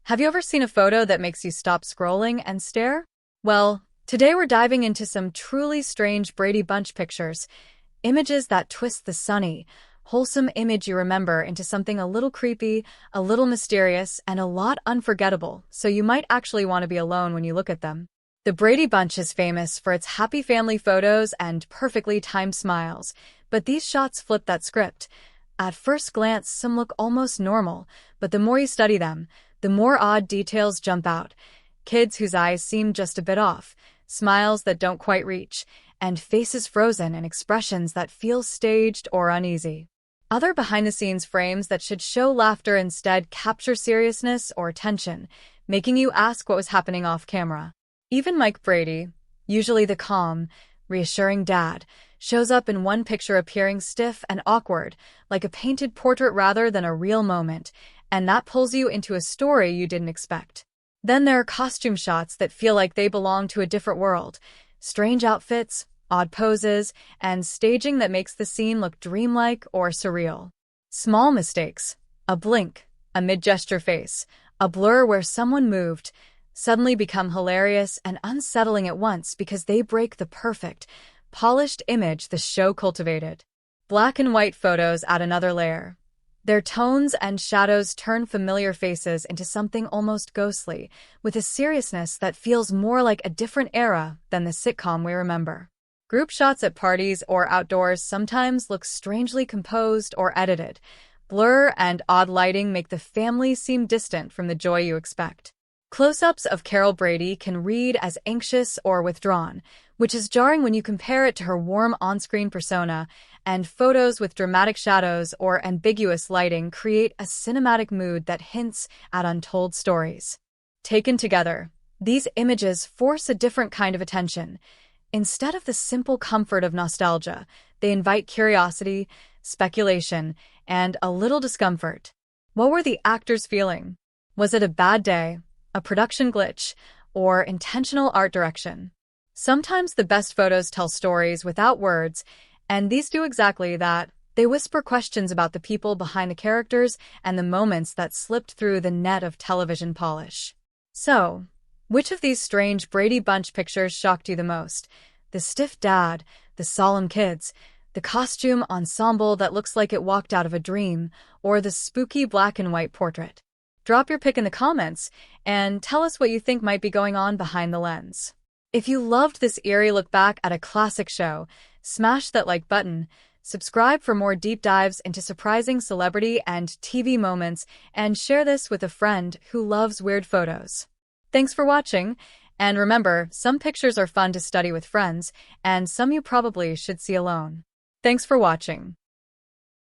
Have you ever seen a photo that makes you stop scrolling and stare? Well, today we're diving into some truly strange Brady Bunch pictures, images that twist the sunny, wholesome image you remember into something a little creepy, a little mysterious, and a lot unforgettable, so you might actually want to be alone when you look at them. The Brady Bunch is famous for its happy family photos and perfectly timed smiles, but these shots flip that script. At first glance, some look almost normal, but the more you study them, the more odd details jump out. Kids whose eyes seem just a bit off, smiles that don't quite reach, and faces frozen in expressions that feel staged or uneasy. Other behind-the-scenes frames that should show laughter instead capture seriousness or tension, making you ask what was happening off-camera. Even Mike Brady, usually the calm, reassuring dad, shows up in one picture appearing stiff and awkward, like a painted portrait rather than a real moment, and that pulls you into a story you didn't expect. Then there are costume shots that feel like they belong to a different world, strange outfits, odd poses, and staging that makes the scene look dreamlike or surreal. Small mistakes, a blink, a mid-gesture face, a blur where someone moved, suddenly become hilarious and unsettling at once because they break the perfect, polished image the show cultivated. Black and white photos add another layer. Their tones and shadows turn familiar faces into something almost ghostly, with a seriousness that feels more like a different era than the sitcom we remember. Group shots at parties or outdoors sometimes look strangely composed or edited. Blur and odd lighting make the family seem distant from the joy you expect. Close-ups of Carol Brady can read as anxious or withdrawn, which is jarring when you compare it to her warm on-screen persona, and photos with dramatic shadows or ambiguous lighting create a cinematic mood that hints at untold stories. Taken together, these images force a different kind of attention. Instead of the simple comfort of nostalgia, they invite curiosity, speculation, and a little discomfort. What were the actors feeling? Was it a bad day, a production glitch, or intentional art direction? Sometimes the best photos tell stories without words, and these do exactly that. They whisper questions about the people behind the characters and the moments that slipped through the net of television polish. So, which of these strange Brady Bunch pictures shocked you the most? The stiff dad, the solemn kids, the costume ensemble that looks like it walked out of a dream, or the spooky black and white portrait? Drop your pick in the comments and tell us what you think might be going on behind the lens. If you loved this eerie look back at a classic show, smash that like button, subscribe for more deep dives into surprising celebrity and TV moments, and share this with a friend who loves weird photos. Thanks for watching, and remember, some pictures are fun to study with friends, and some you probably should see alone. Thanks for watching.